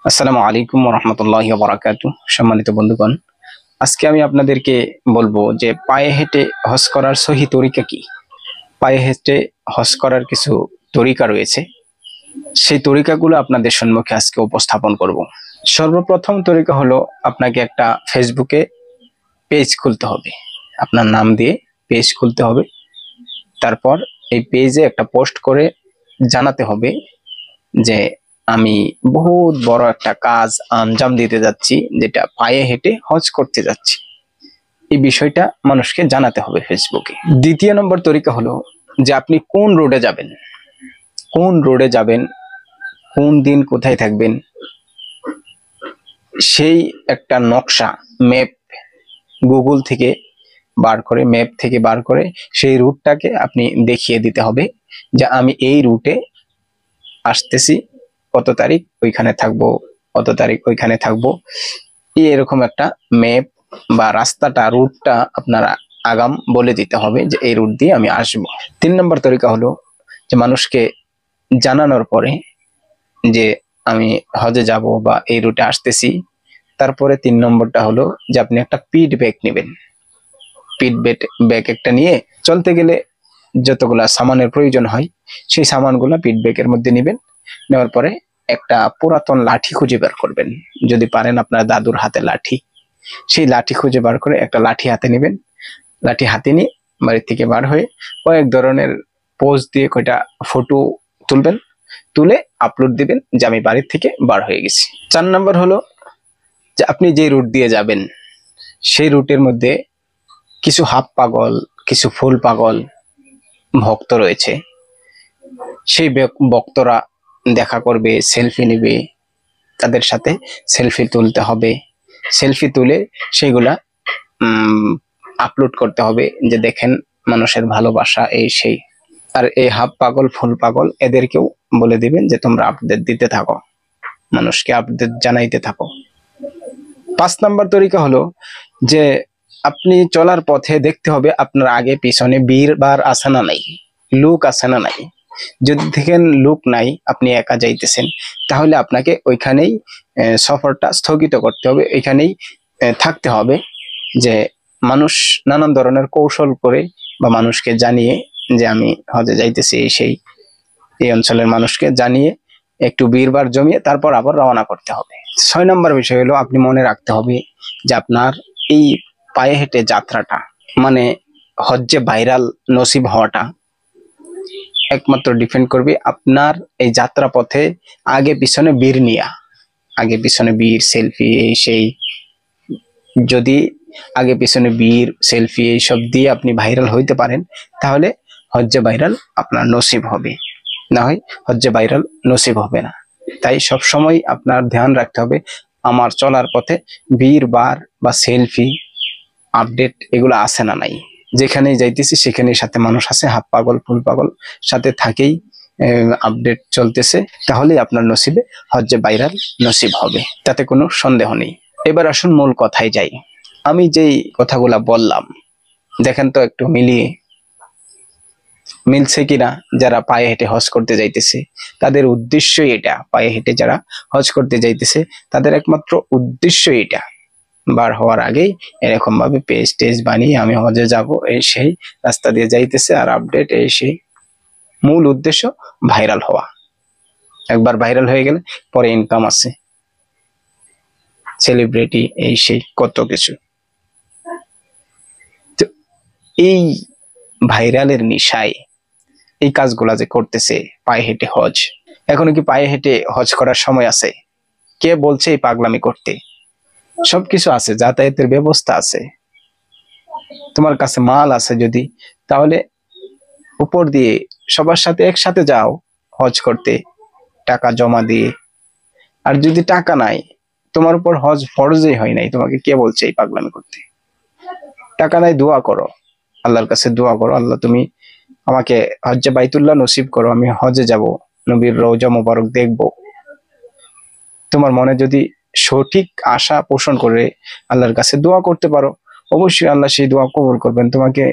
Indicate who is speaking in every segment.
Speaker 1: আসসালামু আলাইকুম রহমতুল্লাহি ওয়া বারাকাতুহু। সম্মানিত বন্ধুগণ, আজকে আমি আপনাদেরকে বলবো যে পায়ে হেঁটে হজ করার সহি তরিকা কি। পায়ে হেঁটে হজ করার কিছু তরিকা রয়েছে, সেই তরিকাগুলো আপনাদের সম্মুখে আজকে উপস্থাপন করব। সর্বপ্রথম তরিকা হলো, আপনাকে একটা ফেসবুকে পেজ খুলতে হবে, আপনার নাম দিয়ে পেজ খুলতে হবে। তারপর এই পেজে একটা পোস্ট করে জানাতে হবে যে আমি বহুত বড় একটা কাজ আঞ্জাম দিতে যাচ্ছি, যেটা পায়ে হেঁটে হজ করতে যাচ্ছি। এই বিষয়টা মানুষকে জানাতে হবে ফেসবুকে। দ্বিতীয় নম্বর তরিকা হলো যে আপনি কোন রোডে যাবেন, কোন রোডে যাবেন, কোন দিন কোথায় থাকবেন, সেই একটা নকশা, ম্যাপ গুগল থেকে ম্যাপ থেকে বার করে সেই রুটটাকে আপনি দেখিয়ে দিতে হবে যে আমি এই রুটে আসতেছি, কত তারিখ ওইখানে থাকবো, কত তারিখ ওইখানে থাকবো। এরকম একটা ম্যাপ বা রাস্তাটা, রুটটা আপনারা আগাম বলে দিতে হবে যে এই রুট দিয়ে আমি আসবো। 3 নম্বর তরিকা হলো যে মানুষকে জানানোর পরে যে আমি হজে যাব বা এই রুটে আসতেছি, তারপরে 3 নম্বরটা হলো যে আপনি একটা পিট ব্যাগ নেবেন। পিট ব্যাগ একটা নিয়ে চলতে গেলে যতগুলা সামানের প্রয়োজন হয়, সেই সামানগুলা পিট ব্যাগের মধ্যে নেবেন। নেওয়ার পরে একটা পুরাতন লাঠি খুঁজে বের করবেন, যদি পারেন আপনার দাদুর হাতে লাঠি, সেই লাঠি খুঁজে বার করে একটা লাঠি হাতে নেবেন। লাঠি হাতে নিয়ে বাড়ি থেকে বার হয়ে কয়েক ধরনের পোজ দিয়ে কয়টা ফটো তুলবেন, তুলে আপলোড দিবেন যে আমি বাড়ির থেকে বার হয়ে গেছি। 4 নম্বর হলো যে আপনি যে রুট দিয়ে যাবেন, সেই রুটের মধ্যে কিছু হাফ পাগল, কিছু ফুল পাগল ভক্ত রয়েছে। সেই ভক্তরা দেখা করবে, সেলফি নেবে, তাদের সাথে সেলফি তুলতে হবে। সেলফি তুলে সেগুলা আপলোড করতে হবে যে দেখেন মানুষের ভালোবাসা, এই সেই। আর এই হাফ পাগল, ফুল পাগল, এদেরকেও বলে দিবেন যে তোমরা আপডেট দিতে থাকো, মানুষকে আপডেট জানাইতে থাকো। 5 নম্বর তরিকা হলো যে আপনি চলার পথে দেখতে হবে আপনার আগে পিছনে ভিড় বার আছে না নাই, লোক আছে না নাই। যদি দেখেন লোক নাই, আপনি একা যাইতেছেন, তাহলে আপনাকে ওইখানেই সফরটা স্থগিত করতে হবে, ওইখানেই থাকতে হবে। যে মানুষ নানান ধরনের কৌশল করে বা মানুষকে জানিয়ে যে আমি হজে যাইতেছি, এই অঞ্চলের মানুষকে জানিয়ে একটু ভিড় জমিয়ে তারপর আবার রওনা করতে হবে। 6 নম্বর বিষয় হলো আপনি মনে রাখতে হবে যে আপনার এই পায়ে হেঁটে যাত্রাটা, মানে হজ্জে ভাইরাল নসিব হওয়াটা, একমাত্র ডিপেন্ড করবে আপনার এই যাত্রা পথে আগে পিছনে ভিড় নিয়া, আগে পিছনে ভিড়, সেলফি, এই সেই। যদি আগে পিছনে ভিড়, সেলফি এইসব দিয়ে আপনি ভাইরাল হইতে পারেন, তাহলে হজ্জে ভাইরাল আপনার নসিব হবে, না হয় হজ্জে ভাইরাল নসিব হবে না। তাই সব সময় আপনার ধ্যান রাখতে হবে আমার চলার পথে ভিড় বার বা সেলফি, আপডেট এগুলো আছে না নাই। যেখানেই যাইতেছি সেখানেই সাথে মানুষ আছে, হাফ পাগল ফুল পাগল সাথে থাকেই আপডেট চলতেছে, তাহলেই আপনার নসিবে হজ্জে ভাইরাল নসিব হবে, তাতে কোনো সন্দেহ নেই। এবার আসুন মূল কথায় যাই। আমি যেই কথাগুলা বললাম, দেখেন তো একটু মিলছে কিনা। যারা পায়ে হেঁটে হজ করতে যাইতেছে তাদের উদ্দেশ্যই এটা, পায়ে হেঁটে যারা হজ করতে যাইতেছে তাদের একমাত্র উদ্দেশ্যই এটা। বার হওয়ার আগেই এরকম ভাবে পেজ টেজ বানিয়ে আমি হজে যাব, এই সেই রাস্তা দিয়ে যাইতেছে আর আপডেট, এই সেই। মূল উদ্দেশ্য ভাইরাল হওয়া। একবার ভাইরাল হয়ে গেলে পরে ইনকাম আছে, সেলিব্রিটি, এই সেই কত কিছু। তো এই ভাইরালের নিশায় এই কাজগুলা যে করতেছে, পায়ে হেঁটে হজ, এখনো কি পায়ে হেঁটে হজ করার সময় আছে? কে বলছে এই পাগলামি করতে? সবকিছু আছে, যাতায়াতের ব্যবস্থা আছে, তোমার কাছে মাল আছে যদি, তাহলে উপর দিয়ে সবার সাথে একসাথে যাও হজ করতে, টাকা জমা দিয়ে। আর যদি টাকা নাই, তোমার উপর হজ ফরজই হয় নাই, তোমাকে কে বলছে এই পাগলামি করতে? টাকা নাই, দোয়া করো, আল্লাহর কাছে দোয়া করো, আল্লাহ তুমি আমাকে হজ্জে বাইতুল্লাহ নসিব করো, আমি হজে যাব, নবীর রওজা মোবারক দেখব। তোমার মনে যদি সঠিক আশা পোষণ করে আল্লাহর কাছে দোয়া করতে পারো, অবশ্যই আল্লাহ সেই দোয়া কবুল করবেন, তোমাকে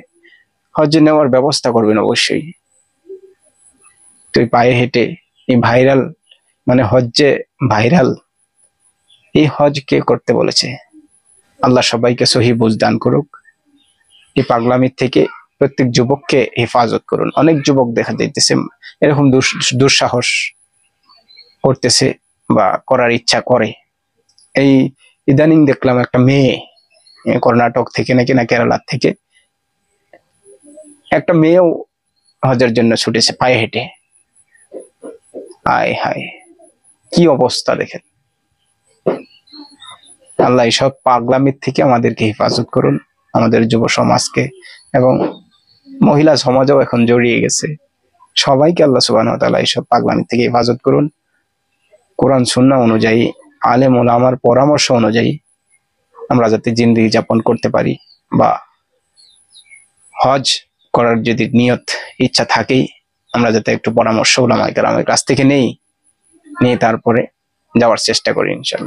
Speaker 1: হজ্জে নেওয়ার ব্যবস্থা করবেন অবশ্যই। তুই পায়ে হেঁটে এই ভাইরাল, মানে হজ্জে ভাইরাল এই হজ কে করতে বলেছে? আল্লাহ সবাইকে সহি বুঝ দান করুক। এই পাগলামির থেকে প্রত্যেক যুবককে হেফাজত করুন। অনেক যুবক দেখা যাইতেছে এরকম দুঃসাহস করতেছে বা করার ইচ্ছা করে। এই ইদানিং দেখলাম একটা মেয়ে কর্ণাটক থেকে নাকি না কেরালার থেকে একটা মেয়েও হজের জন্য ছুটেছে পায়ে হেঁটে। আয় হায়, কি অবস্থা দেখেন। আল্লাহ এইসব পাগলামির থেকে আমাদেরকে হেফাজত করুন, আমাদের যুব সমাজকে, এবং মহিলা সমাজও এখন জড়িয়ে গেছে। সবাইকে আল্লাহ সুবহানাহু ওয়া তাআলা এইসব পাগলামি থেকে হেফাজত করুন। কোরআন সুন্নাহ অনুযায়ী, আলেম ওলামার পরামর্শ অনুযায়ী আমরা যাতে জিন্দেগি যাপন করতে পারি, বা হজ করার যদি নিয়ত ইচ্ছা থাকেই আমরা যাতে একটু পরামর্শ ওলামায়ে কেরামের কাছ থেকে নিয়ে তারপরে যাওয়ার চেষ্টা করি ইনশাআল্লাহ।